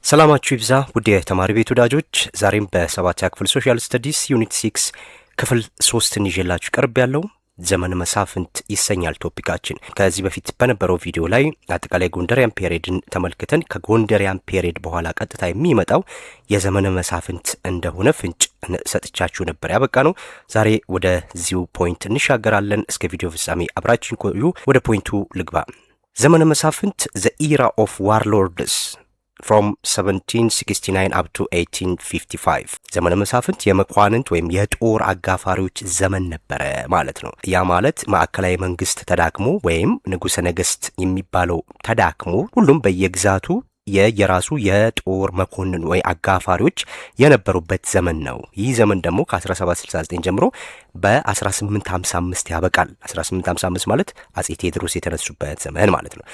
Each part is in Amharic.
ሰላማችሁ ይብዛ ውድ የተማሪ ቤት ወዳጆች፣ ዛሬም በሰባተኛ ክፍል ሶሻል ስተዲስ ዩኒት 6 ክፍል 3 ይዤላችሁ ቀርብ ያለው ዘመነ መሳፍንት ይሰኛል ቶፒካችን። ከዚህ በፊት በነበረው ቪዲዮ ላይ አጠቃላይ ጎንደሪያን ፔሪድን ተመልክተን ከጎንደሪያን ፔሪድ በኋላ ቀጥታ የሚመጣው የዘመነ መሳፍንት እንደሆነ ፍንጭ ሰጥቻችሁ ነበር ያበቃ ነው። ዛሬ ወደዚሁ ፖይንት እንሻገራለን። እስከ ቪዲዮ ፍጻሜ አብራችን ቆዩ። ወደ ፖይንቱ ልግባ። ዘመነ መሳፍንት the era of warlords from 1769 up to 1855 ዘመነ መሳፍንት የመኳንንት ወይም የጦር አጋፋሪዎች ዘመን ነበረ ማለት ነው። ያ ማለት ማዕከላዊ መንግስት ተዳክሞ ወይም ንጉሠ ነገሥት የሚባለው ተዳክሞ ሁሉም በየግዛቱ የራሱ የጦር መኮንን ወይ አጋፋሪዎች የነበሩበት ዘመን ነው። ይህ ዘመን ደግሞ ከ1769 ጀምሮ በ1855 ያበቃል። 1855 ማለት አጼ ቴዎድሮስ የተነሱበት ዘመን ማለት ነው።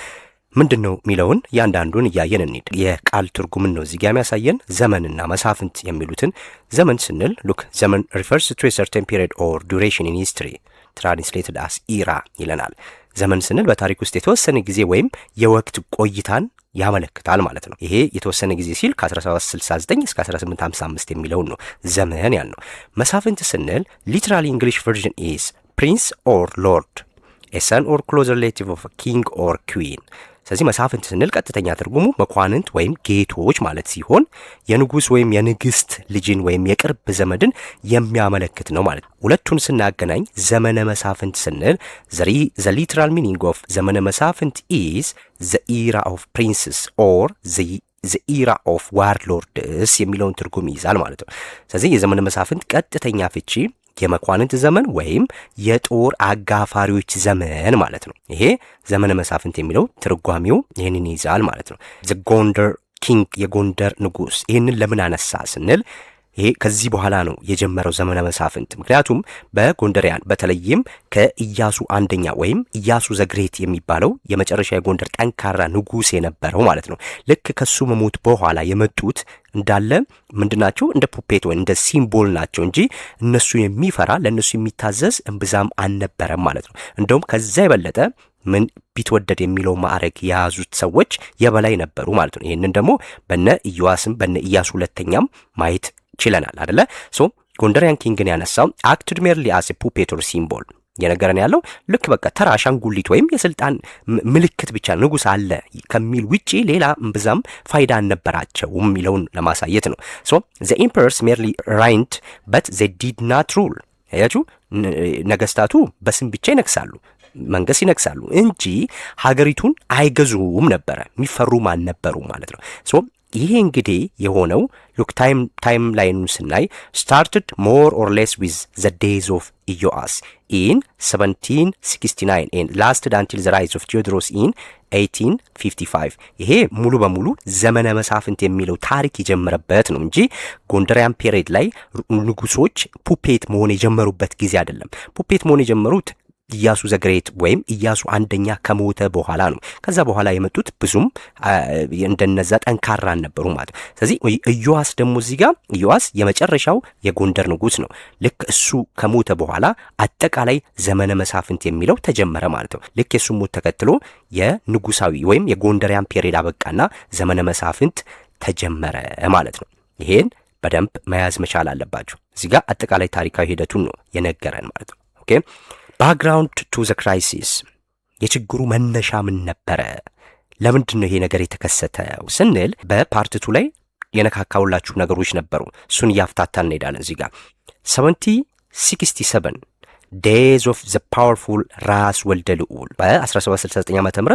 ምንድነው ሚለውን ያንዳንዱን እያየን እንሂድ። የቃል ትርጉምን ነው እዚህ ጋር የሚያሳየን። ዘመንና መሳፍንት የሚሉትን ዘመን ስንል ሉክ ዘመን refers to a certain period or duration in history translated as era ይለናል። ዘመን ስንል በታሪክ ውስጥ የተወሰነ ጊዜ ወይም የወቅት ቆይታን ያመለክታል ማለት ነው። ይሄ የተወሰነ ጊዜ ሲል ከ1769 እስከ 1855 የሚለውን ነው ዘመን ያልነው። መሳፍንት ስንል literally English version is prince or lord, a son or close relative of a king or queen። ስለዚህ መሳፍንት ስንል ቀጥተኛ ትርጉሙ መኳንንት ወይም ጌቶች ማለት ሲሆን የንጉስ ወይም የንግስት ልጅን ወይም የቅርብ ዘመድን የሚያመለክት ነው ማለት ነው። ሁለቱን ስናገናኝ ዘመነ መሳፍንት ስንል the literal meaning of ዘመነ መሳፍንት is the era of princes or the era of warlords የሚለውን ትርጉም ይይዛል ማለት ነው። ስለዚህ የዘመነ መሳፍንት ቀጥተኛ ፍቺ የመኳንንት ዘመን ወይም የጦር አጋፋሪዎች ዘመን ማለት ነው። ይሄ ዘመነ መሳፍንት የሚለው ትርጓሜው ይህንን ይይዛል ማለት ነው። the ጎንደር ኪንግ የጎንደር ንጉስ። ይህንን ለምን አነሳ ስንል ይሄ ከዚህ በኋላ ነው የጀመረው ዘመነ መሳፍንት። ምክንያቱም በጎንደሪያን በተለይም ከኢያሱ አንደኛ ወይም ኢያሱ ዘግሬት የሚባለው የመጨረሻ የጎንደር ጠንካራ ንጉስ የነበረው ማለት ነው። ልክ ከሱ መሞት በኋላ የመጡት እንዳለ ምንድናቸው? እንደ ፑፔት ወይ እንደ ሲምቦል ናቸው እንጂ እነሱ የሚፈራ ለእነሱ የሚታዘዝ እምብዛም አልነበረም ማለት ነው። እንደውም ከዛ የበለጠ ምን ቢትወደድ የሚለው ማዕረግ የያዙት ሰዎች የበላይ ነበሩ ማለት ነው። ይህንን ደግሞ በነ ኢዮአስም በነ ኢያሱ ሁለተኛም ማየት ችለናል አይደለ? ሶ ጎንደሪያን ኪንግን ያነሳው አክትድ ሜርሊ አስ ፑፔት ኦር ሲምቦል የነገረን ያለው ልክ በቃ ተራ አሻንጉሊት ወይም የስልጣን ምልክት ብቻ ንጉስ አለ ከሚል ውጪ ሌላ እምብዛም ፋይዳ አልነበራቸውም የሚለውን ለማሳየት ነው። ሶ the emperors merely reigned but they did not rule። ያያችሁ ነገስታቱ በስም ብቻ ይነግሳሉ፣ መንግስት ይነግሳሉ እንጂ ሀገሪቱን አይገዙም ነበረ፣ የሚፈሩም አልነበሩም ማለት ነው። ሶ ይሄ እንግዲህ የሆነው ሉክ ታይም ላይኑን ስናይ started more or less with the days of ኢዮአስ in 1769 and lasted until the rise of Theodorus in 1855። ይሄ ሙሉ በሙሉ ዘመነ መሳፍንት የሚለው ታሪክ የጀመረበት ነው እንጂ ጎንደሪያን ፔሪድ ላይ ንጉሶች ፑፔት መሆን የጀመሩበት ጊዜ አይደለም። ፑፔት መሆን የጀመሩት ኢያሱ ዘግሬት ወይም ኢያሱ አንደኛ ከሞተ በኋላ ነው። ከዛ በኋላ የመጡት ብዙም እንደነዛ ጠንካራ ነበሩ ማለት ነው። ስለዚህ ኢዮአስ ደግሞ እዚህ ጋር ኢዮአስ የመጨረሻው የጎንደር ንጉስ ነው። ልክ እሱ ከሞተ በኋላ አጠቃላይ ዘመነ መሳፍንት የሚለው ተጀመረ ማለት ነው። ልክ የሱ ሞት ተከትሎ የንጉሳዊ ወይም የጎንደሪያን ፔሪድ አበቃና ዘመነ መሳፍንት ተጀመረ ማለት ነው። ይሄን በደንብ መያዝ መቻል አለባችሁ። እዚህ ጋር አጠቃላይ ታሪካዊ ሂደቱን ነው የነገረን ማለት ነው። ኦኬ ባክግራውንድ ቱ ዘ ክራይሲስ የችግሩ መነሻ ምን ነበረ? ለምንድን ነው ይሄ ነገር የተከሰተው ስንል በፓርት 2 ላይ የነካካውላችሁ ነገሮች ነበሩ። እሱን እያፍታታን እንሄዳለን። እዚህ ጋር 1767 days of the powerful ራስ ወልደ ልዑል በ1769 ዓ.ም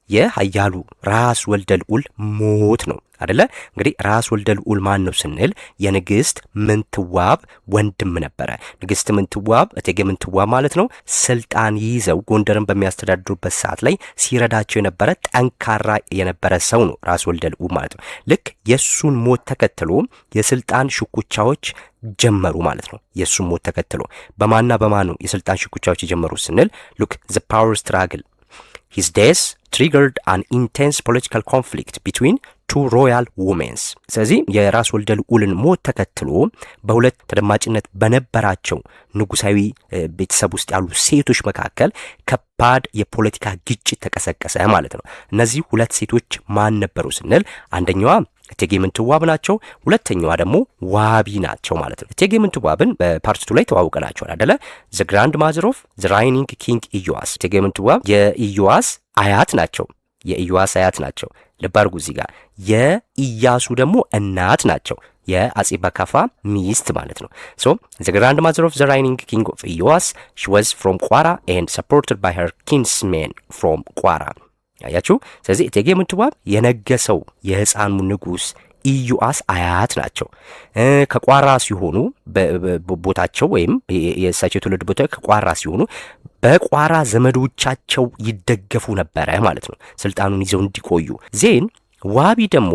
የኃያሉ ራስ ወልደ ልዑል ሞት ነው አይደለ? እንግዲህ ራስ ወልደ ልዑል ማን ነው ስንል የንግስት ምንትዋብ ወንድም ነበረ። ንግስት ምንትዋብ እቴጌ ምንትዋብ ማለት ነው። ስልጣን ይዘው ጎንደርን በሚያስተዳድሩበት ሰዓት ላይ ሲረዳቸው የነበረ ጠንካራ የነበረ ሰው ነው ራስ ወልደ ልዑል ማለት ነው። ልክ የሱን ሞት ተከትሎ የስልጣን ሽኩቻዎች ጀመሩ ማለት ነው። የሱን ሞት ተከትሎ በማና በማን ነው የስልጣን ሽኩቻዎች የጀመሩ ስንል ሉክ the power struggle his death triggered an intense political conflict between two royal women። ስለዚህ የራስ ወልደ ልዑልን ሞት ተከትሎ በሁለት ተደማጭነት በነበራቸው ንጉሳዊ ቤተሰብ ውስጥ ያሉ ሴቶች መካከል ከባድ የፖለቲካ ግጭት ተቀሰቀሰ ማለት ነው። እነዚህ ሁለት ሴቶች ማን ነበሩ ስንል አንደኛዋ እቴጌ ምንትዋብ ናቸው። ሁለተኛዋ ደግሞ ዋቢ ናቸው ማለት ነው። እቴጌ ምንትዋብን በፓርት 2 ላይ ተዋውቀናቸዋል አይደለ? ዘ ግራንድ ማዘር ኦፍ ዘ ራይኒንግ ኪንግ ኢዮአስ። እቴጌ ምንትዋብ የኢዮአስ አያት ናቸው። የኢዮአስ አያት ናቸው። ልብ አድርጉ እዚህ ጋር። የኢያሱ ደግሞ እናት ናቸው። የአጼ በካፋ ሚስት ማለት ነው። ሶ ዘ ግራንድ ማዘር ኦፍ ዘ ራይኒንግ ኪንግ ኦፍ ኢዮአስ ሺ ዋዝ ፍሮም ቋራ ኤንድ ሰፖርትድ ባይ ሄር ኪንስሜን ፍሮም ቋራ። ያያችሁ። ስለዚህ እቴጌ ምንትዋብ የነገሰው የህፃኑ ንጉስ ኢዮአስ አያት ናቸው። ከቋራ ሲሆኑ ቦታቸው ወይም የእሳቸው የትውልድ ቦታ ከቋራ ሲሆኑ በቋራ ዘመዶቻቸው ይደገፉ ነበረ ማለት ነው፣ ስልጣኑን ይዘው እንዲቆዩ። ዜን ዋቢ ደግሞ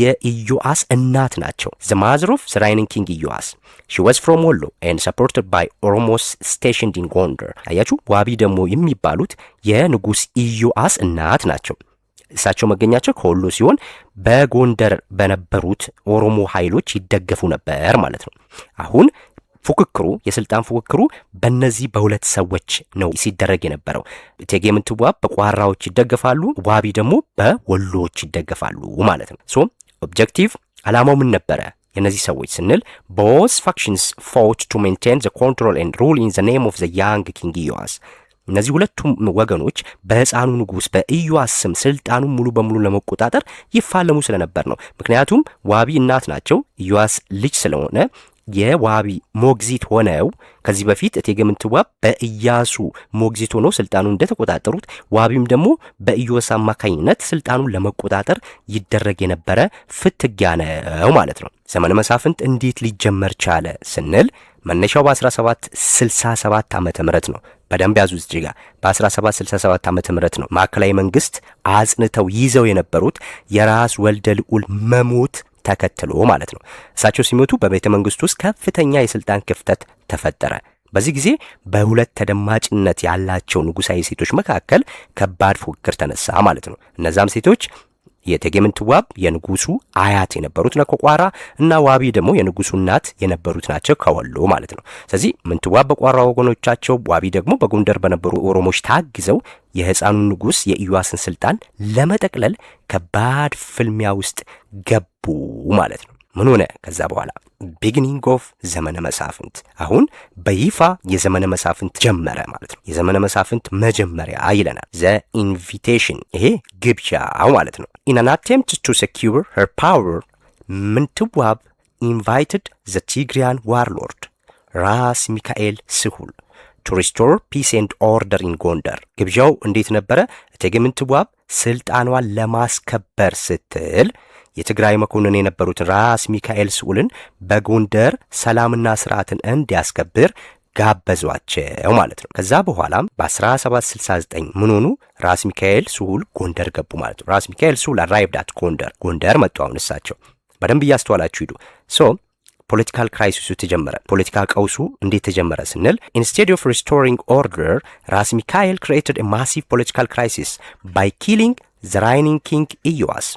የኢዮአስ እናት ናቸው። ዘ ማዘር ኦፍ ዘ ራይኒንግ ኪንግ ኢዮአስ ሺ ዋዝ ፍሮም ወሎ ኤንድ ሰፖርትድ ባይ ኦሮሞስ ስቴሽንድ ኢን ጎንደር። አያችሁ። ዋቢ ደግሞ የሚባሉት የንጉስ ኢዮአስ እናት ናቸው። እሳቸው መገኛቸው ከወሎ ሲሆን በጎንደር በነበሩት ኦሮሞ ኃይሎች ይደገፉ ነበር ማለት ነው። አሁን ፉክክሩ የስልጣን ፉክክሩ በእነዚህ በሁለት ሰዎች ነው ሲደረግ የነበረው። እቴጌ ምንትዋብ በቋራዎች ይደገፋሉ፣ ዋቢ ደግሞ በወሎዎች ይደገፋሉ ማለት ነው። ሶ ኦብጀክቲቭ አላማው ምን ነበረ የነዚህ ሰዎች ስንል both factions fought to maintain the control and rule in the name of the young king ኢዮአስ። እነዚህ ሁለቱም ወገኖች በህፃኑ ንጉስ በኢዮአስ ስም ስልጣኑን ሙሉ በሙሉ ለመቆጣጠር ይፋለሙ ስለነበር ነው። ምክንያቱም ዋቢ እናት ናቸው፣ ኢዮአስ ልጅ ስለሆነ የዋቢ ሞግዚት ሆነው ከዚህ በፊት እቴጌ ምንትዋብ በኢያሱ ሞግዚት ሆነው ስልጣኑን እንደተቆጣጠሩት ዋቢም ደግሞ በኢዮአስ አማካኝነት ስልጣኑን ለመቆጣጠር ይደረግ የነበረ ፍትጊያ ነው ማለት ነው። ዘመነ መሳፍንት እንዴት ሊጀመር ቻለ ስንል መነሻው በ1767 ዓመተ ምህረት ነው። በደንብ ያዙ እዚህ ጋር በ1767 ዓመተ ምህረት ነው ማዕከላዊ መንግስት አጽንተው ይዘው የነበሩት የራስ ወልደ ልዑል መሞት ተከትሎ ማለት ነው። እሳቸው ሲሞቱ በቤተ መንግስቱ ውስጥ ከፍተኛ የስልጣን ክፍተት ተፈጠረ። በዚህ ጊዜ በሁለት ተደማጭነት ያላቸው ንጉሳዊ ሴቶች መካከል ከባድ ፉክክር ተነሳ ማለት ነው። እነዛም ሴቶች የእቴጌ ምንትዋብ የንጉሱ አያት የነበሩት ነው ከቋራ እና ዋቢ ደግሞ የንጉሱ እናት የነበሩት ናቸው ከወሎ ማለት ነው። ስለዚህ ምንትዋብ በቋራ ወገኖቻቸው፣ ዋቢ ደግሞ በጎንደር በነበሩ ኦሮሞዎች ታግዘው የህፃኑ ንጉስ የኢዮአስን ስልጣን ለመጠቅለል ከባድ ፍልሚያ ውስጥ ገቡ ማለት ነው። ምን ሆነ ከዛ በኋላ? ቢግኒንግ ኦፍ ዘመነ መሳፍንት። አሁን በይፋ የዘመነ መሳፍንት ጀመረ ማለት ነው። የዘመነ መሳፍንት መጀመሪያ ይለናል። ዘ ኢንቪቴሽን፣ ይሄ ግብዣው ማለት ነው። ኢን አን አቴምፕት ቱ ሴኪዩር ሄር ፓወር ምንትዋብ ኢንቫይትድ ዘ ቲግሪያን ዋርሎርድ ራስ ሚካኤል ስሁል ቱ ሪስቶር ፒስ ኤንድ ኦርደር ኢን ጎንደር። ግብዣው እንዴት ነበረ? እቴጌ ምንትዋብ ስልጣኗን ለማስከበር ስትል የትግራይ መኮንን የነበሩትን ራስ ሚካኤል ስሁልን በጎንደር ሰላምና ስርዓትን እንዲያስከብር ጋበዟቸው ማለት ነው። ከዛ በኋላም በ1769 ምን ሆኑ? ራስ ሚካኤል ስሁል ጎንደር ገቡ ማለት ነው። ራስ ሚካኤል ስሁል አራይቭድ አት ጎንደር መጡ። አሁን እሳቸው በደንብ እያስተዋላችሁ ሂዱ። ሶ ፖለቲካል ክራይሲሱ ተጀመረ። ፖለቲካ ቀውሱ እንዴት ተጀመረ ስንል ኢንስቴድ ኦፍ ሪስቶሪንግ ኦርደር ራስ ሚካኤል ክሪኤትድ ኤ ማሲቭ ፖለቲካል ክራይሲስ ባይ ኪሊንግ ዘ ራይኒንግ ኪንግ ኢዮአስ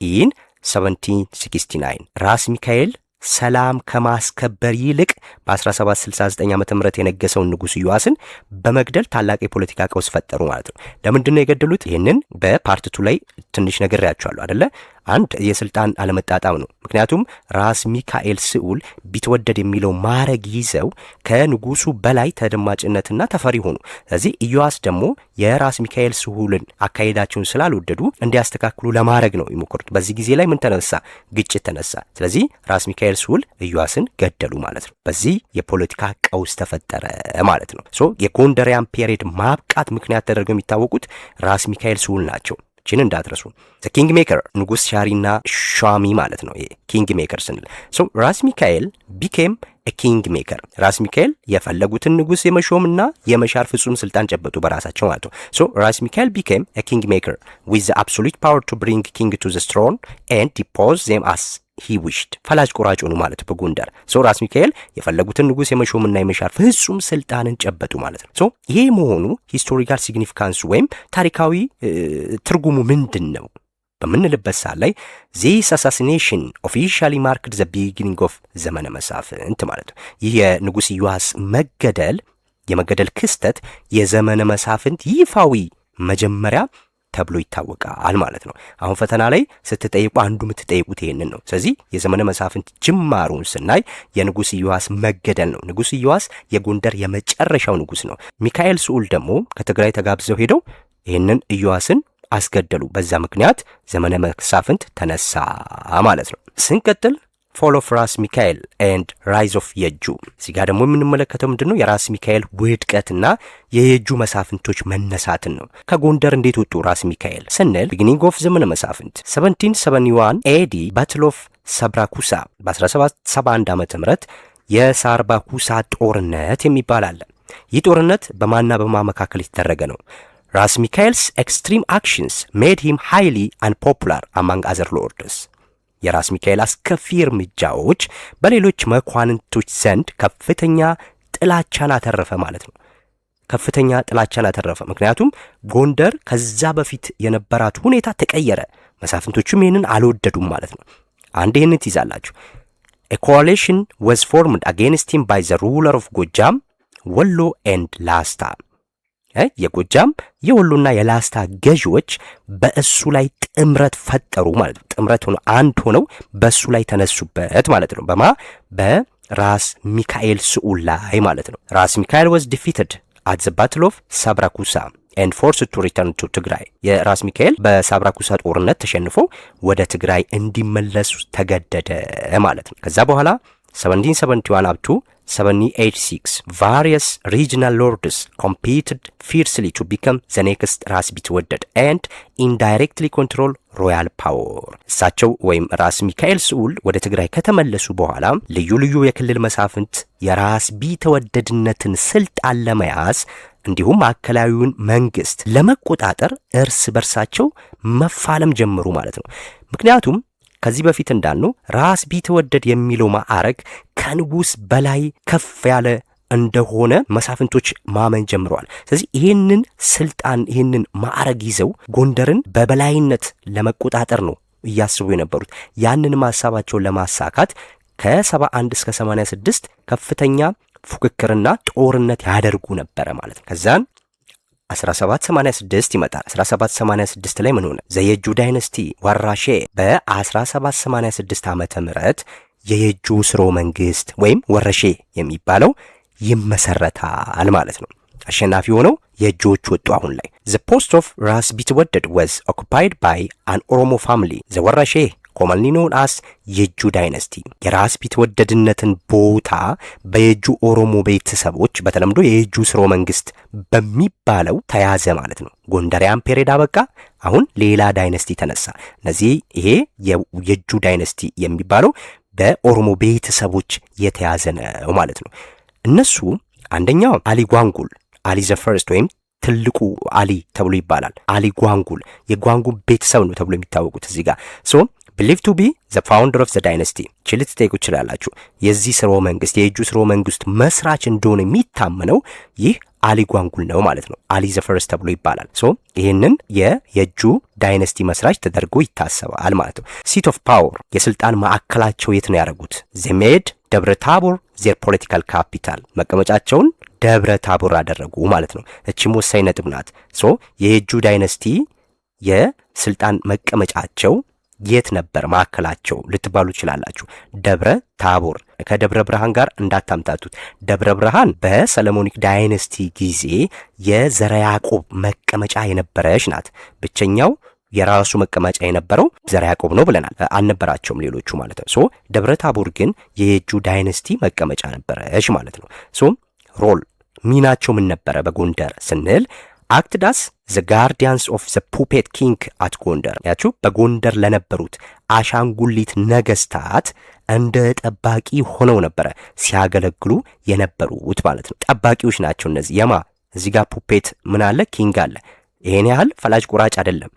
ኢን 1769 ራስ ሚካኤል ሰላም ከማስከበር ይልቅ በ1769 ዓመተ ምህረት የነገሰውን ንጉስ ኢዮአስን በመግደል ታላቅ የፖለቲካ ቀውስ ፈጠሩ ማለት ነው። ለምንድን ነው የገደሉት? ይህንን በፓርት 2 ላይ ትንሽ ነግሬያችኋለሁ አይደለ? አንድ የስልጣን አለመጣጣም ነው። ምክንያቱም ራስ ሚካኤል ስሁል ቢትወደድ የሚለው ማዕረግ ይዘው ከንጉሱ በላይ ተደማጭነትና ተፈሪ ሆኑ። ስለዚህ ኢዮአስ ደግሞ የራስ ሚካኤል ስሁልን አካሄዳቸውን ስላልወደዱ እንዲያስተካክሉ ለማድረግ ነው የሞከሩት። በዚህ ጊዜ ላይ ምን ተነሳ? ግጭት ተነሳ። ስለዚህ ራስ ሚካኤል ስሁል ኢዮአስን ገደሉ ማለት ነው። በዚህ የፖለቲካ ቀውስ ተፈጠረ ማለት ነው። ሶ የጎንደሪያን ፔሪድ ማብቃት ምክንያት ተደርገው የሚታወቁት ራስ ሚካኤል ስሁል ናቸው። ችን እንዳትረሱ። ዘ ኪንግ ሜከር ንጉስ ሻሪና ሻሚ ማለት ነው። ኪንግ ሜከር ስንል ሶ ራስ ሚካኤል ቢኬም ኪንግ ሜከር። ራስ ሚካኤል የፈለጉትን ንጉስ የመሾምና የመሻር ፍጹም ስልጣን ጨበጡ በራሳቸው ማለት ነው። ሶ ራስ ሚካኤል ቢኬም ኪንግ ሜከር ዊዝ ዘ አብሶሉት ፓወር ቱ ብሪንግ ኪንግ ቱ ዘ ትሮን ኤንድ ዲፖዝ ዜም አስ ሂ ዊሽድ። ፈላጭ ቆራጭ ሆኑ ማለት በጎንደር። ሶ ራስ ሚካኤል የፈለጉትን ንጉስ የመሾምና የመሻር ፍጹም ስልጣንን ጨበጡ ማለት ነው። ሶ ይሄ መሆኑ ሂስቶሪካል ሲግኒፊካንሱ ወይም ታሪካዊ ትርጉሙ ምንድን ነው በምንልበት ሰዓት ላይ ዚስ አሳሲኔሽን ኦፊሻሊ ማርክድ ዘ ቢጊኒንግ ኦፍ ዘመነ መሳፍንት ማለት ነው። ይህ የንጉስ ኢዮአስ የመገደል ክስተት የዘመነ መሳፍንት ይፋዊ መጀመሪያ ተብሎ ይታወቃል ማለት ነው። አሁን ፈተና ላይ ስትጠይቁ አንዱ የምትጠይቁት ይሄንን ነው። ስለዚህ የዘመነ መሳፍንት ጅማሩን ስናይ የንጉስ ኢዮአስ መገደል ነው። ንጉስ ኢዮአስ የጎንደር የመጨረሻው ንጉስ ነው። ሚካኤል ስዑል ደግሞ ከትግራይ ተጋብዘው ሄደው ይህንን ኢዮአስን አስገደሉ። በዛ ምክንያት ዘመነ መሳፍንት ተነሳ ማለት ነው። ስንቀጥል ፎል ኦፍ ራስ ሚካኤል ኤንድ ራይዝ ኦፍ የጁ። እዚህ ጋር ደግሞ የምንመለከተው ምንድነው? የራስ ሚካኤል ውድቀትና የየጁ መሳፍንቶች መነሳትን ነው። ከጎንደር እንዴት ወጡ ራስ ሚካኤል ስንል ቢጊኒንግ ኦፍ ዘመነ መሳፍንት 1771 ኤዲ ባትል ኦፍ ሰብራኩሳ በ1771 ዓመተ ምህረት የሳርባኩሳ ጦርነት የሚባል አለ። ይህ ጦርነት በማና በማ መካከል የተደረገ ነው። ራስ ሚካኤልስ ኤክስትሪም አክሽንስ ሜድ ሂም ሃይሊ አንፖፑላር አማንግ አዘር ሎርድስ። የራስ ሚካኤል አስከፊ እርምጃዎች በሌሎች መኳንንቶች ዘንድ ከፍተኛ ጥላቻን አተረፈ ማለት ነው። ከፍተኛ ጥላቻን አተረፈ። ምክንያቱም ጎንደር ከዛ በፊት የነበራት ሁኔታ ተቀየረ። መሳፍንቶቹም ይህንን አልወደዱም ማለት ነው። አንድ ይህንን ትይዛላችሁ። A coalition was formed against him by the ruler of ጎጃም ወሎ ኤንድ ላስታ። የጎጃም የወሎና የላስታ ገዢዎች በእሱ ላይ ጥምረት ፈጠሩ ማለት ነው። ጥምረት ሆኖ አንድ ሆነው በእሱ ላይ ተነሱበት ማለት ነው። በራስ ሚካኤል ስዑል ላይ ማለት ነው። ራስ ሚካኤል was defeated at the battle of ሳብራኩሳ and forced to return to ትግራይ። የራስ ሚካኤል በሳብራኩሳ ጦርነት ተሸንፎ ወደ ትግራይ እንዲመለሱ ተገደደ ማለት ነው። ከዛ በኋላ 1771 up to 1786 various regional lords competed fiercely to become the next ራስ ቢትወደድ and indirectly control royal power። እሳቸው ወይም ራስ ሚካኤል ስዑል ወደ ትግራይ ከተመለሱ በኋላ ልዩ ልዩ የክልል መሳፍንት የራስ ቢትወደድነትን ስልጣን ለመያዝ እንዲሁም ማዕከላዊውን መንግስት ለመቆጣጠር እርስ በርሳቸው መፋለም ጀመሩ ማለት ነው። ምክንያቱም ከዚህ በፊት እንዳልነው ራስ ቢትወደድ የሚለው ማዕረግ ከንጉስ በላይ ከፍ ያለ እንደሆነ መሳፍንቶች ማመን ጀምረዋል። ስለዚህ ይህንን ስልጣን ይህንን ማዕረግ ይዘው ጎንደርን በበላይነት ለመቆጣጠር ነው እያስቡ የነበሩት። ያንን ሀሳባቸውን ለማሳካት ከ71 እስከ 86 ከፍተኛ ፉክክርና ጦርነት ያደርጉ ነበረ ማለት ነው። ከዛን 1786 ይመጣል። 1786 ላይ ምን ሆነ? የየጁ ዳይነስቲ ወራሼ በ1786 ዓመተ ምህረት የየጁ ስርወ መንግስት ወይም ወረሼ የሚባለው ይመሰረታል ማለት ነው። አሸናፊ ሆነው የእጆች ወጡ። አሁን ላይ the post of ራስ ቢትወደድ was occupied by an ኦሮሞ family the ወራሼ commonly known as የጁ ዳይነስቲ። የራስ ቢትወደድነትን ቦታ በየጁ ኦሮሞ ቤተሰቦች በተለምዶ የየጁ ስርወ መንግስት በሚባለው ተያዘ ማለት ነው። ጎንደሪያን ፔሬድ አበቃ። አሁን ሌላ ዳይነስቲ ተነሳ። እነዚህ ይሄ የጁ ዳይነስቲ የሚባለው በኦሮሞ ቤተሰቦች የተያዘ ነው ማለት ነው። እነሱ አንደኛው አሊ ጓንጉል አሊ ዘ ፈርስት ወይም ትልቁ አሊ ተብሎ ይባላል። አሊ ጓንጉል የጓንጉል ቤተሰብ ነው ተብሎ የሚታወቁት እዚህ ጋር believed to be the founder of the dynasty። ችልት ተይቁ ይችላልላችሁ። የዚህ ስርወ መንግስት የየጁ ስርወ መንግስት መስራች እንደሆነ የሚታመነው ይህ አሊ ጓንጉል ነው ማለት ነው። አሊ ዘ ፈርስት ተብሎ ይባላል። ይህንን የየጁ ዳይነስቲ መስራች ተደርጎ ይታሰባል ማለት ነው። ሲት ኦፍ ፓወር የስልጣን ማዕከላቸው የት ነው ያደረጉት? ዘሜድ ደብረ ታቦር ዜር ፖለቲካል ካፒታል መቀመጫቸውን ደብረ ታቦር አደረጉ ማለት ነው። እቺም ወሳኝ ነጥብ ናት። የየጁ ዳይነስቲ የስልጣን መቀመጫቸው የት ነበር ማዕከላቸው ልትባሉ ይችላላችሁ። ደብረ ታቦር። ከደብረ ብርሃን ጋር እንዳታምታቱት። ደብረ ብርሃን በሰለሞኒክ ዳይነስቲ ጊዜ የዘረ ያዕቆብ መቀመጫ የነበረች ናት። ብቸኛው የራሱ መቀመጫ የነበረው ዘረ ያዕቆብ ነው ብለናል። አልነበራቸውም ሌሎቹ ማለት ነው። ደብረ ታቦር ግን የየጁ ዳይነስቲ መቀመጫ ነበረች ማለት ነው። ሮል ሚናቸው ምን ነበረ በጎንደር ስንል አክትዳስ ዘ ጋርዲያንስ ኦፍ ዘ ፑፔት ኪንግ አት ጎንደር። ያችሁ በጎንደር ለነበሩት አሻንጉሊት ነገስታት እንደ ጠባቂ ሆነው ነበረ ሲያገለግሉ የነበሩት ማለት ነው። ጠባቂዎች ናቸው እነዚህ። የማ እዚህ ጋር ፑፔት ምን አለ? ኪንግ አለ። ይሄን ያህል ፈላጭ ቆራጭ አይደለም።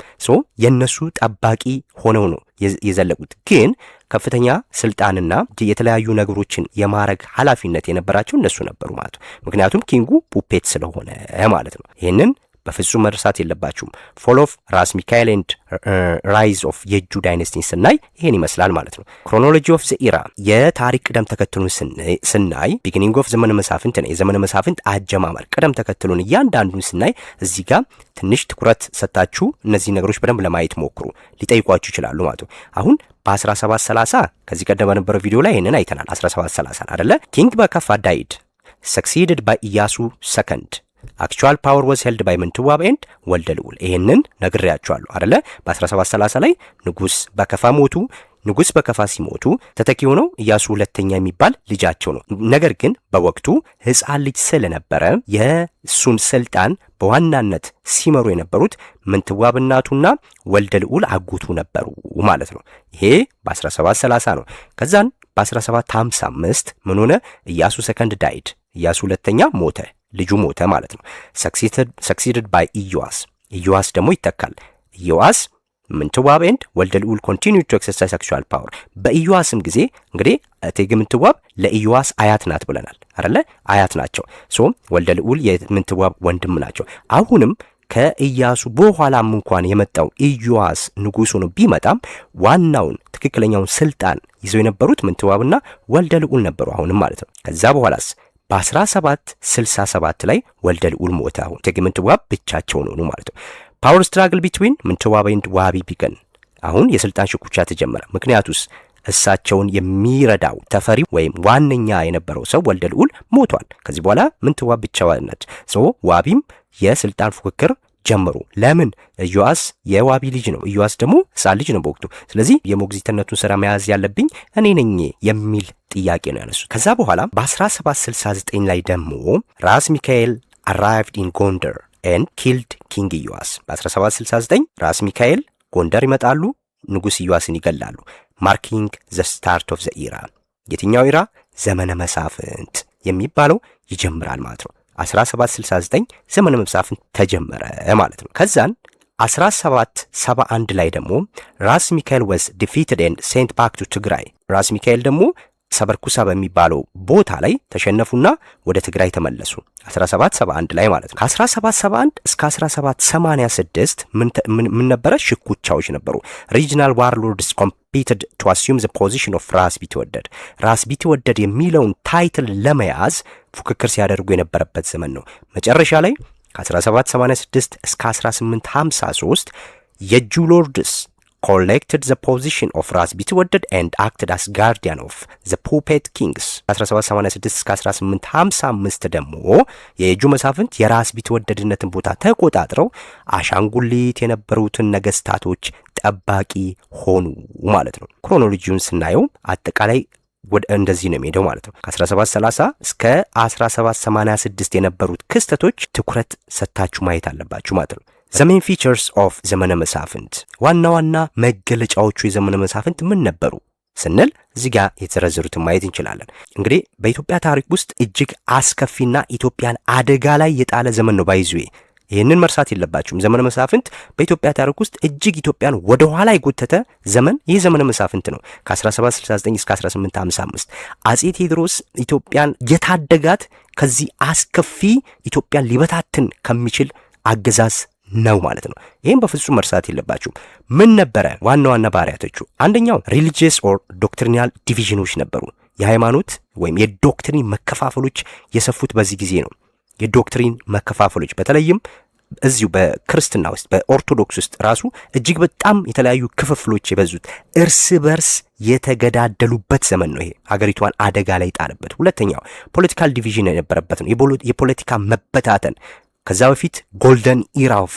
የነሱ ጠባቂ ሆነው ነው የዘለቁት። ግን ከፍተኛ ስልጣንና የተለያዩ ነገሮችን የማረግ ኃላፊነት የነበራቸው እነሱ ነበሩ ማለት ነው። ምክንያቱም ኪንጉ ፑፔት ስለሆነ ማለት ነው። ይሄንን በፍጹም መርሳት የለባችሁም። ፎል ኦፍ ራስ ሚካኤል ኤንድ ራይዝ ኦፍ የጁ ዳይነስቲን ስናይ ይሄን ይመስላል ማለት ነው። ክሮኖሎጂ ኦፍ ዘ ኢራ የታሪክ ቅደም ተከትሉን ስናይ ቢጊኒንግ ኦፍ ዘመነ መሳፍንት ነው። የዘመነ መሳፍንት አጀማመር ቅደም ተከትሉን እያንዳንዱን ስናይ እዚህ ጋር ትንሽ ትኩረት ሰጣችሁ እነዚህ ነገሮች በደንብ ለማየት ሞክሩ። ሊጠይቋችሁ ይችላሉ ማለት ነው። አሁን በ1730 ከዚህ ቀደም በነበረው ቪዲዮ ላይ ይሄንን አይተናል። 1730 አይደለ? ኪንግ በከፋ ዳይድ ሰክሲድድ ባይ ኢያሱ ሰከንድ አክቹዋል ፓወር ወዝ ሄልድ ባይ ምንትዋብ ኤንድ ወልደ ልዑል። ይሄንን ነግሬያችኋለሁ አይደለ? በ1730 ላይ ንጉስ በከፋ ሞቱ። ንጉስ በከፋ ሲሞቱ ተተኪ ሆነው ኢያሱ ሁለተኛ የሚባል ልጃቸው ነው። ነገር ግን በወቅቱ ሕፃን ልጅ ስለነበረ የሱን ስልጣን በዋናነት ሲመሩ የነበሩት ምንትዋብ እናቱና ወልደ ልዑል አጎቱ ነበሩ ማለት ነው። ይሄ በ1730 ነው። ከዛን በ1755 ምን ሆነ? ኢያሱ ሰከንድ ዳይድ፣ ኢያሱ ሁለተኛ ሞተ፣ ልጁ ሞተ ማለት ነው። ሰክሲድድ ባይ ኢዮአስ፣ ኢዮአስ ደግሞ ይተካል። ኢዮአስ ምንትዋብ ኤንድ ወልደ ልዑል ኮንቲኒው ቱ ኤክሰርሳይዝ አክቹዋል ፓወር። በኢዮአስም ጊዜ እንግዲህ እቴጌ ምንትዋብ ለኢዮአስ አያት ናት ብለናል አይደለ? አያት ናቸው። ሶ ወልደ ልዑል የምንትዋብ ወንድም ናቸው። አሁንም ከኢያሱ በኋላም እንኳን የመጣው ኢዮአስ ንጉሥ ሆኖ ቢመጣም ዋናውን ትክክለኛውን ስልጣን ይዘው የነበሩት ምንትዋብና ወልደ ልዑል ነበሩ አሁንም ማለት ነው። ከዛ በኋላስ በ1767 ላይ ወልደ ልዑል ሞተ። አሁን እቴጌ ምንትዋብ ብቻቸውን ሆኑ ማለት ነው። ፓወር ስትራግል ቢትዊን ምንትዋብ ኤንድ ዋቢ ቢገን። አሁን የስልጣን ሽኩቻ ተጀመረ። ምክንያቱስ እሳቸውን የሚረዳው ተፈሪ ወይም ዋነኛ የነበረው ሰው ወልደ ልዑል ሞቷል። ከዚህ በኋላ ምንትዋብ ብቻዋን ነች። ዋቢም የስልጣን ፉክክር ጀመሩ። ለምን? ኢዮአስ የዋቢ ልጅ ነው፣ ኢዮአስ ደግሞ ሕፃን ልጅ ነው በወቅቱ። ስለዚህ የሞግዚትነቱን ስራ መያዝ ያለብኝ እኔ ነኝ የሚል ጥያቄ ነው ያነሱት። ከዛ በኋላ በ1769 ላይ ደግሞ ራስ ሚካኤል አራይቭድ ኢን ጎንደር ኤንድ ኪልድ ኪንግ ኢዮአስ። በ1769 ራስ ሚካኤል ጎንደር ይመጣሉ፣ ንጉሥ ኢዮአስን ይገላሉ። ማርኪንግ ዘ ስታርት ኦፍ ዘ ኢራ። የትኛው ኢራ? ዘመነ መሳፍንት የሚባለው ይጀምራል ማለት ነው። 1769 ዘመነ መሳፍንት ተጀመረ ማለት ነው። ከዛን 1771 ላይ ደግሞ ራስ ሚካኤል ወዝ ዲፊትድ ኤንድ ሴንት ባክ ቱ ትግራይ። ራስ ሚካኤል ደግሞ ሰበርኩሳ በሚባለው ቦታ ላይ ተሸነፉና ወደ ትግራይ ተመለሱ 1771 ላይ ማለት ነው። ከ1771 እስከ 1786 ምን ነበረ? ሽኩቻዎች ነበሩ። ሪጂናል ዋርሎርድስ ኮምፒትድ ቱ አሱም ዘ ፖዚሽን ኦፍ ራስ ቢትወደድ። ራስ ቢትወደድ የሚለውን ታይትል ለመያዝ ፉክክር ሲያደርጉ የነበረበት ዘመን ነው። መጨረሻ ላይ ከ1786 እስከ 1853 የጁ ሎርድስ collected the position of ራስ ቢትወደድ and acted as guardian of the puppet kings። 1786 እስከ 1855 ደግሞ የየጁ መሳፍንት የራስ ቢትወደድነትን ቦታ ተቆጣጥረው አሻንጉሊት የነበሩትን ነገስታቶች ጠባቂ ሆኑ ማለት ነው። ክሮኖሎጂውን ስናየው አጠቃላይ እንደዚህ ነው የሚሄደው ማለት ነው። ከ1730 እስከ 1786 የነበሩት ክስተቶች ትኩረት ሰጥታችሁ ማየት አለባችሁ ማለት ነው። ዘሜን ፊቸርስ ኦፍ ዘመነ መሳፍንት፣ ዋና ዋና መገለጫዎቹ የዘመነ መሳፍንት ምን ነበሩ ስንል እዚህ ጋር የተዘረዘሩትን ማየት እንችላለን። እንግዲህ በኢትዮጵያ ታሪክ ውስጥ እጅግ አስከፊና ኢትዮጵያን አደጋ ላይ የጣለ ዘመን ነው። ባይዙ ይህንን መርሳት የለባችሁም። ዘመነ መሳፍንት በኢትዮጵያ ታሪክ ውስጥ እጅግ ኢትዮጵያን ወደ ኋላ የጎተተ ዘመን ይህ ዘመነ መሳፍንት ነው። ከ1769 እስከ 1855 አጼ ቴዎድሮስ ኢትዮጵያን የታደጋት ከዚህ አስከፊ ኢትዮጵያን ሊበታትን ከሚችል አገዛዝ ነው ማለት ነው። ይህም በፍጹም መርሳት የለባችሁም። ምን ነበረ ዋና ዋና ባህሪያቶቹ? አንደኛው ሪሊጂየስ ኦር ዶክትሪናል ዲቪዥኖች ነበሩ። የሃይማኖት ወይም የዶክትሪን መከፋፈሎች የሰፉት በዚህ ጊዜ ነው። የዶክትሪን መከፋፈሎች በተለይም እዚሁ በክርስትና ውስጥ በኦርቶዶክስ ውስጥ ራሱ እጅግ በጣም የተለያዩ ክፍፍሎች የበዙት እርስ በርስ የተገዳደሉበት ዘመን ነው። ይሄ ሀገሪቷን አደጋ ላይ ጣለበት። ሁለተኛው ፖለቲካል ዲቪዥን የነበረበት ነው። የፖለቲካ መበታተን ከዛ በፊት ጎልደን ኢራ ኦፍ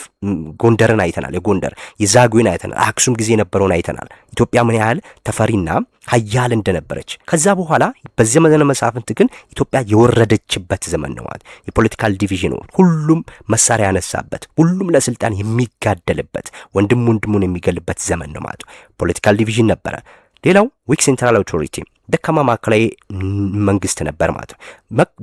ጎንደርን አይተናል። የጎንደር የዛጉዌን አይተናል። አክሱም ጊዜ የነበረውን አይተናል። ኢትዮጵያ ምን ያህል ተፈሪና ሀያል እንደነበረች። ከዛ በኋላ በዚህ ዘመነ መሳፍንት ግን ኢትዮጵያ የወረደችበት ዘመን ነው ማለት። የፖለቲካል ዲቪዥን ሁሉም መሳሪያ ያነሳበት፣ ሁሉም ለስልጣን የሚጋደልበት፣ ወንድሙን የሚገልበት ዘመን ነው ማለት። ፖለቲካል ዲቪዥን ነበረ። ሌላው ዊክ ሴንትራል አውቶሪቲ ደካማ ማዕከላዊ መንግስት ነበር ማለት ነው።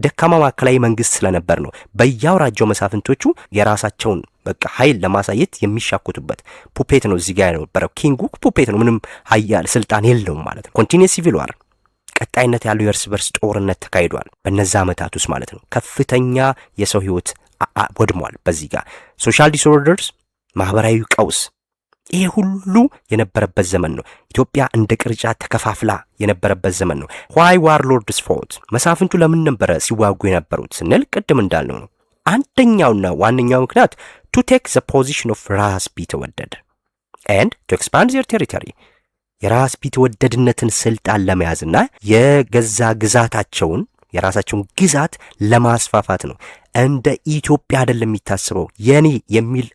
ደካማ ማዕከላዊ መንግስት ስለነበር ነው በየአውራጃው መሳፍንቶቹ የራሳቸውን በቃ ኃይል ለማሳየት የሚሻኩቱበት። ፑፔት ነው እዚህ ጋር የነበረው። ኪንጉ ፑፔት ነው፣ ምንም ኃያል ስልጣን የለውም ማለት ነው። ኮንቲኒየስ ሲቪል ዋር ቀጣይነት ያለው የእርስ በርስ ጦርነት ተካሂዷል በነዛ ዓመታት ውስጥ ማለት ነው። ከፍተኛ የሰው ህይወት ወድሟል በዚህ ጋር። ሶሻል ዲስኦርደርስ፣ ማህበራዊ ቀውስ፣ ይሄ ሁሉ የነበረበት ዘመን ነው። ኢትዮጵያ እንደ ቅርጫት ተከፋፍላ የነበረበት ዘመን ነው። ዋይ ዋርሎርድስ ፎት፣ መሳፍንቱ ለምን ነበረ ሲዋጉ የነበሩት ስንል ቅድም እንዳልነው ነው። አንደኛውና ዋነኛው ምክንያት ቱ ቴክ ዘ ፖዚሽን ኦፍ ራስ ቢትወደድ ኤንድ ቱ ኤክስፓንድ ዜር ቴሪቶሪ፣ የራስ ቢትወደድነትን ስልጣን ለመያዝና የገዛ ግዛታቸውን የራሳቸውን ግዛት ለማስፋፋት ነው። እንደ ኢትዮጵያ አይደለም የሚታስበው፣ የኔ የሚል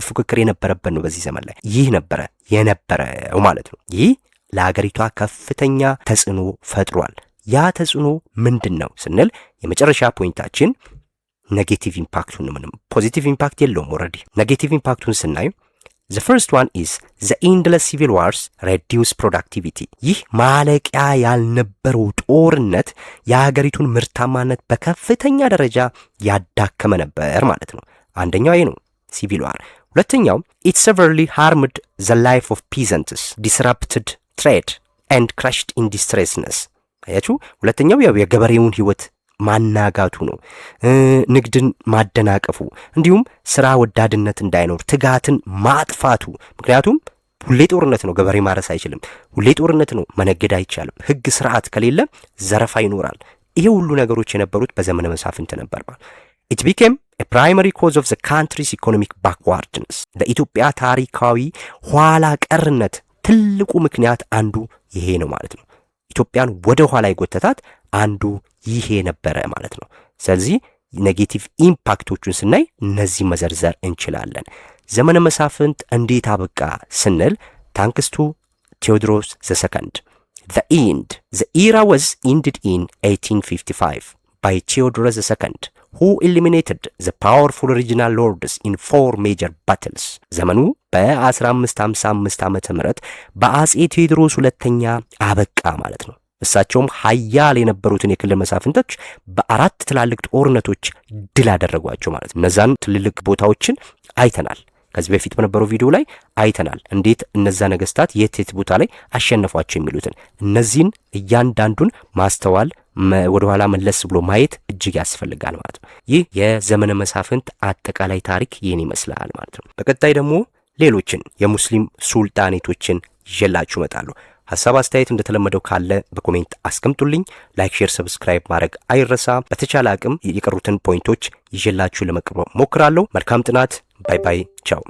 ፉክክር የነበረበት ነው በዚህ ዘመን ላይ። ይህ ነበረ የነበረው ማለት ነው። ይህ ለሀገሪቷ ከፍተኛ ተጽዕኖ ፈጥሯል። ያ ተጽዕኖ ምንድን ነው ስንል የመጨረሻ ፖይንታችን ኔጌቲቭ ኢምፓክቱን ነው። ምንም ፖዚቲቭ ኢምፓክት የለውም። ኦልሬዲ ኔጌቲቭ ኢምፓክቱን ስናይ the first one is the endless civil wars reduce productivity። ይህ ማለቂያ ያልነበረው ጦርነት የሀገሪቱን ምርታማነት በከፍተኛ ደረጃ ያዳከመ ነበር ማለት ነው። አንደኛው ይሄ ነው ሲቪል ዋር። ሁለተኛው it severely harmed the life of peasants, disrupted trade and crushed industriousness። አያችሁ፣ ሁለተኛው ያው የገበሬውን ህይወት ማናጋቱ ነው። ንግድን ማደናቀፉ፣ እንዲሁም ስራ ወዳድነት እንዳይኖር ትጋትን ማጥፋቱ። ምክንያቱም ሁሌ ጦርነት ነው፣ ገበሬ ማረስ አይችልም። ሁሌ ጦርነት ነው፣ መነገድ አይቻልም። ህግ ስርዓት ከሌለ ዘረፋ ይኖራል። ይሄ ሁሉ ነገሮች የነበሩት በዘመነ መሳፍንት ነበር። it became a primary cause of the country's economic backwardness። ለኢትዮጵያ ታሪካዊ ኋላ ቀርነት ትልቁ ምክንያት አንዱ ይሄ ነው ማለት ነው። ኢትዮጵያን ወደ ኋላ የጎተታት አንዱ ይሄ ነበረ ማለት ነው። ስለዚህ ኔጌቲቭ ኢምፓክቶቹን ስናይ እነዚህ መዘርዘር እንችላለን። ዘመነ መሳፍንት እንዴት አበቃ ስንል ታንክስ ቱ ቴዎድሮስ ዘ ሰከንድ the end. The era was ended in 1855 by Theodorus II, who eliminated the powerful regional lords in 4 major battles. ዘመኑ በ1555 ዓመተ ምህረት በአጼ ቴዎድሮስ ሁለተኛ አበቃ ማለት ነው። እሳቸውም ኃያል የነበሩትን የክልል መሳፍንቶች በአራት ትላልቅ ጦርነቶች ድል አደረጓቸው ማለት ነው። እነዛን ትልልቅ ቦታዎችን አይተናል። ከዚህ በፊት በነበረው ቪዲዮ ላይ አይተናል እንዴት እነዛ ነገስታት የት ቦታ ላይ አሸነፏቸው የሚሉትን። እነዚህን እያንዳንዱን ማስተዋል ወደ ኋላ መለስ ብሎ ማየት እጅግ ያስፈልጋል ማለት ነው። ይህ የዘመነ መሳፍንት አጠቃላይ ታሪክ ይህን ይመስላል ማለት ነው። በቀጣይ ደግሞ ሌሎችን የሙስሊም ሱልጣኔቶችን ይዤላችሁ እመጣለሁ። ሐሳብ አስተያየት እንደተለመደው ካለ በኮሜንት አስቀምጡልኝ። ላይክ፣ ሼር፣ ሰብስክራይብ ማድረግ አይረሳ። በተቻለ አቅም የቀሩትን ፖይንቶች ይዤላችሁ ለመቅረብ ሞክራለሁ። መልካም ጥናት። ባይ ባይ። ቻው።